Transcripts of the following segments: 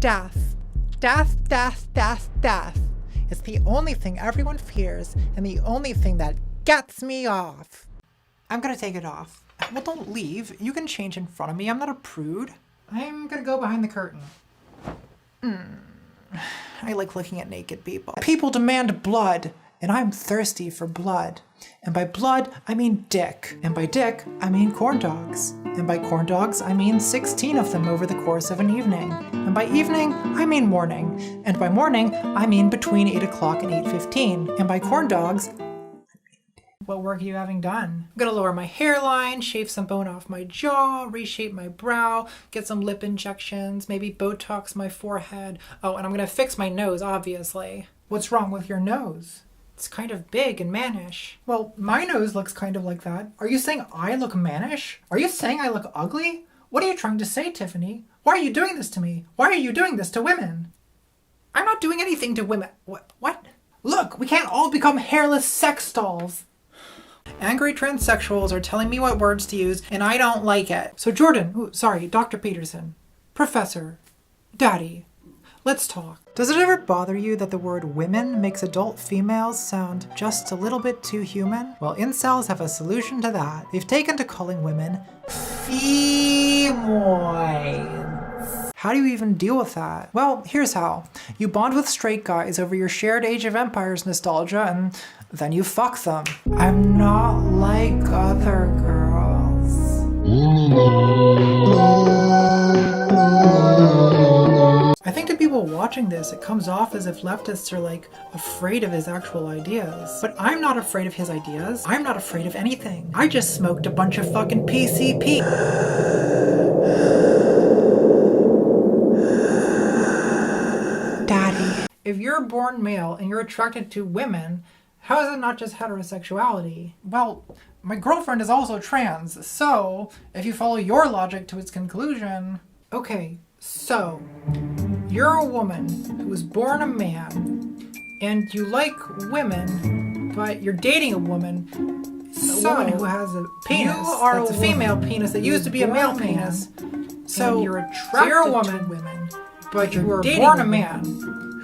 Death. Death, death, death, death. It's the only thing everyone fears and the only thing that gets me off. I'm gonna take it off. Well, don't leave. You can change in front of me. I'm not a prude. I'm gonna go behind the curtain. I like looking at naked people. People demand blood, and I'm thirsty for blood. And by blood, I mean dick. And by dick, I mean corn dogs. And by corn dogs, I mean 16 of them over the course of an evening. And by evening, I mean morning. And by morning, I mean between 8 o'clock and 8:15. And by corn dogs, what work are you having done? I'm gonna lower my hairline, shave some bone off my jaw, reshape my brow, get some lip injections, maybe Botox my forehead. Oh, and I'm gonna fix my nose, obviously. What's wrong with your nose? It's kind of big and mannish. Well, my nose looks kind of like that. Are you saying I look mannish? Are you saying I look ugly? What are you trying to say, Tiffany? Why are you doing this to me? Why are you doing this to women? I'm not doing anything to women. What? Look, we can't all become hairless sex dolls. Angry transsexuals are telling me what words to use, and I don't like it. So Dr. Peterson, Professor, Daddy, let's talk. Does it ever bother you that the word women makes adult females sound just a little bit too human? Well, incels have a solution to that. They've taken to calling women femoids. How do you even deal with that? Well, here's how. You bond with straight guys over your shared Age of Empires nostalgia, and then you fuck them. I'm not like other girls. I think to people watching this, it comes off as if leftists are like afraid of his actual ideas. But I'm not afraid of his ideas. I'm not afraid of anything. I just smoked a bunch of fucking PCP. Daddy. If you're born male and you're attracted to women, how is it not just heterosexuality? Well, my girlfriend is also trans, so if you follow your logic to its conclusion... Okay, so you're a woman who was born a man, and you like women, but you're dating a woman who has a penis. You are a female penis that used to be a male penis. So you're attracted to women, but you were born a man.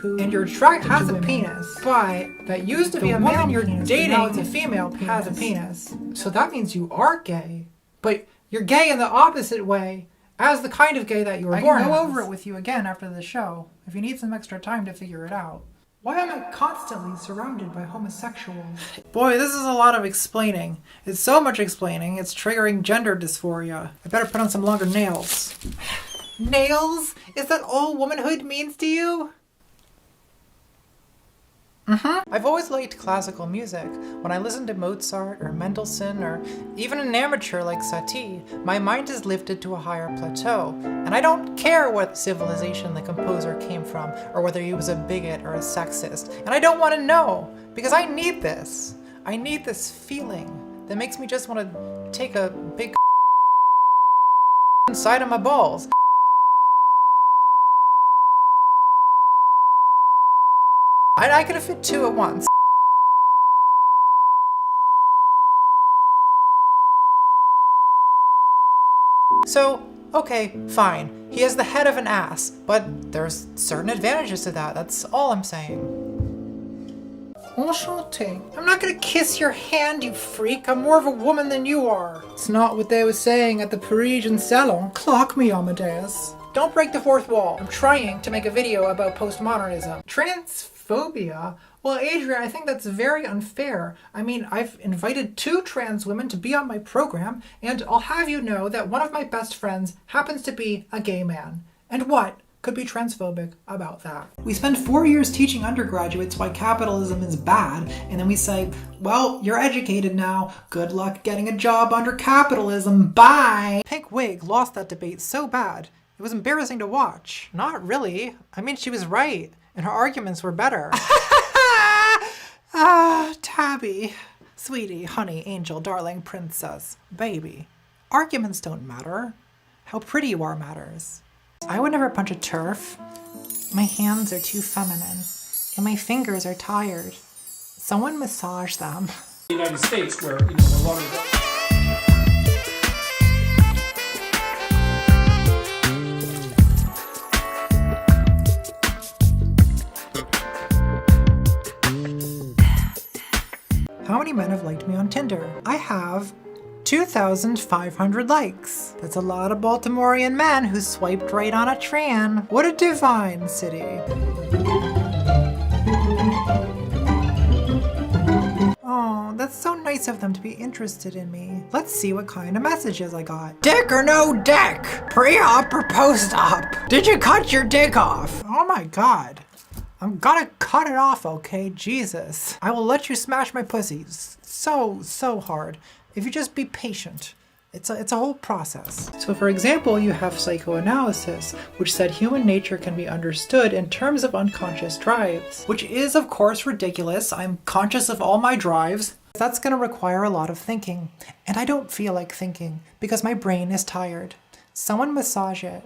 And you're attracted has a penis, but that used to be a male you're penis, dating now it's a female penis. Has a penis. So that means you are gay, but you're gay in the opposite way as the kind of gay that you were born as. I can go over it with you again after the show if you need some extra time to figure it out. Why am I constantly surrounded by homosexuals? Boy, this is a lot of explaining. It's so much explaining, it's triggering gender dysphoria. I better put on some longer nails. Nails? Is that all womanhood means to you? I've always liked classical music. When I listen to Mozart or Mendelssohn or even an amateur like Satie, my mind is lifted to a higher plateau. And I don't care what civilization the composer came from or whether he was a bigot or a sexist. And I don't want to know, because I need this. I need this feeling that makes me just want to take a big inside of my balls. I could have fit two at once. So, okay, fine. He has the head of an ass, but there's certain advantages to that. That's all I'm saying. Enchanté. I'm not gonna kiss your hand, you freak. I'm more of a woman than you are. It's not what they were saying at the Parisian salon. Clock me, Amadeus. Don't break the fourth wall. I'm trying to make a video about postmodernism. Transphobia? Well, Adrian, I think that's very unfair. I mean, I've invited 2 trans women to be on my program, and I'll have you know that one of my best friends happens to be a gay man. And what could be transphobic about that? We spend 4 years teaching undergraduates why capitalism is bad, and then we say, well, you're educated now. Good luck getting a job under capitalism. Bye! Pink Wig lost that debate so bad. It was embarrassing to watch. Not really. I mean, she was right, and her arguments were better. Tabby. Sweetie, honey, angel, darling, princess, baby. Arguments don't matter. How pretty you are matters. I would never punch a turf. My hands are too feminine, and my fingers are tired. Someone massage them. The United States, where, a lot of liked me on Tinder. I have 2,500 likes. That's a lot of Baltimorean men who swiped right on a tran. What a divine city. Oh, that's so nice of them to be interested in me. Let's see what kind of messages I got. Dick or no dick? Pre-op or post-op? Did you cut your dick off? Oh my god. I'm gonna cut it off, okay? Jesus. I will let you smash my pussy. So hard. If you just be patient. It's a whole process. So for example, you have psychoanalysis, which said human nature can be understood in terms of unconscious drives, which is of course ridiculous. I'm conscious of all my drives. That's gonna require a lot of thinking. And I don't feel like thinking because my brain is tired. Someone massage it.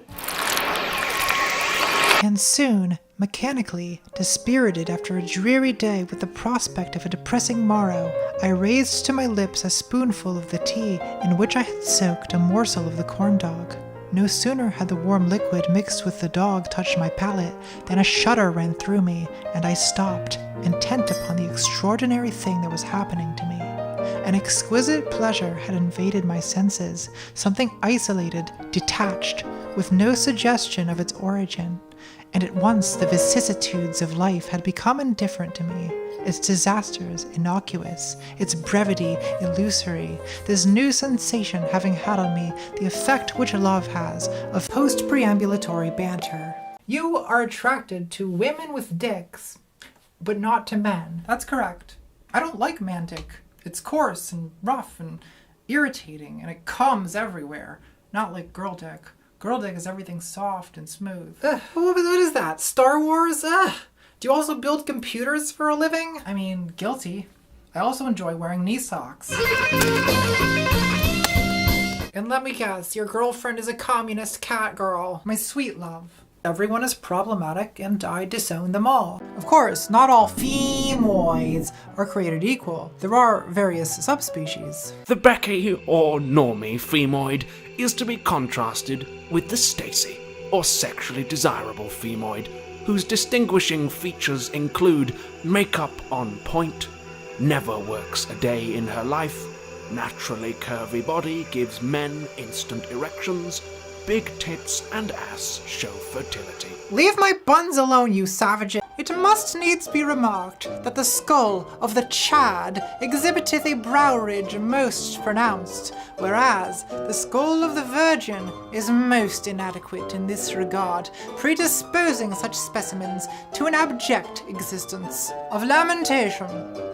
And soon, mechanically, dispirited after a dreary day with the prospect of a depressing morrow, I raised to my lips a spoonful of the tea in which I had soaked a morsel of the corn dog. No sooner had the warm liquid mixed with the dog touched my palate than a shudder ran through me, and I stopped, intent upon the extraordinary thing that was happening to me. An exquisite pleasure had invaded my senses, something isolated, detached, with no suggestion of its origin. And at once the vicissitudes of life had become indifferent to me, its disasters innocuous, its brevity illusory, this new sensation having had on me the effect which love has of post-preambulatory banter. You are attracted to women with dicks, but not to men. That's correct. I don't like man dick. It's coarse and rough and irritating, and it comes everywhere. Not like girl dick. Girl dick is everything soft and smooth. Ugh, what is that? Star Wars? Ugh. Do you also build computers for a living? I mean, guilty. I also enjoy wearing knee socks. And let me guess, your girlfriend is a communist cat girl. My sweet love. Everyone is problematic and I disown them all. Of course, not all femoids are created equal. There are various subspecies. The Becky or normie femoid is to be contrasted with the Stacy, or sexually desirable femoid, whose distinguishing features include makeup on point, never works a day in her life, naturally curvy body gives men instant erections, big tits and ass show fertility. Leave my buns alone, you savages! It must needs be remarked that the skull of the Chad exhibiteth a brow ridge most pronounced, whereas the skull of the Virgin is most inadequate in this regard, predisposing such specimens to an abject existence of lamentation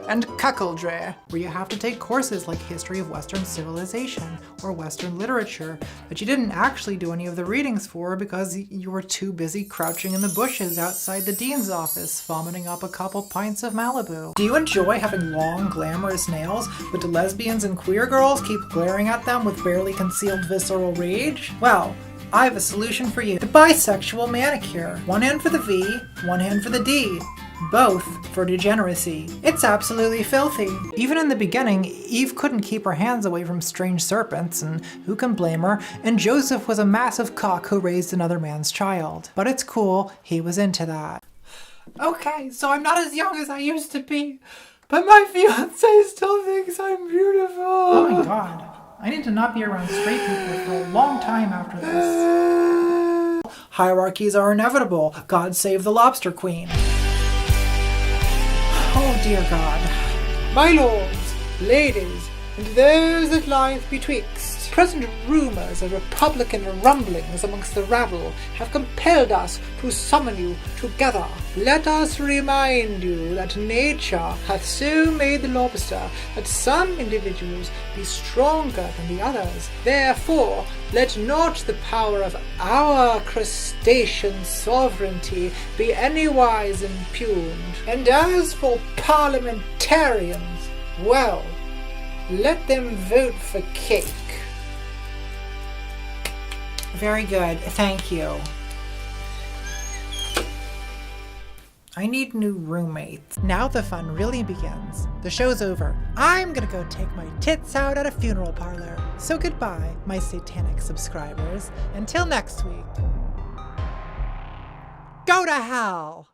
and cuckoldry, where you have to take courses like History of Western Civilization or Western Literature that you didn't actually do any of the readings for because you were too busy crouching in the bushes outside the dean's office vomiting up a couple pints of Malibu. Do you enjoy having long, glamorous nails, but the lesbians and queer girls keep glaring at them with barely concealed visceral rage? Well, I have a solution for you. The bisexual manicure. One hand for the V, one hand for the D. Both for degeneracy. It's absolutely filthy. Even in the beginning, Eve couldn't keep her hands away from strange serpents, and who can blame her? And Joseph was a massive cock who raised another man's child. But it's cool, he was into that. Okay, so I'm not as young as I used to be, but my fiancé still thinks I'm beautiful. Oh my god. I need to not be around straight people for a long time after this. Hierarchies are inevitable. God save the lobster queen. Oh dear God. My lords, ladies, and those that lieth betwixt, present rumours and republican rumblings amongst the rabble have compelled us to summon you together. Let us remind you that nature hath so made the lobster that some individuals be stronger than the others. Therefore, let not the power of our crustacean sovereignty be anywise impugned. And as for parliamentarians, well, let them vote for cake. Very good, thank you. I need new roommates. Now the fun really begins. The show's over. I'm gonna go take my tits out at a funeral parlor. So goodbye, my satanic subscribers. Until next week. Go to hell!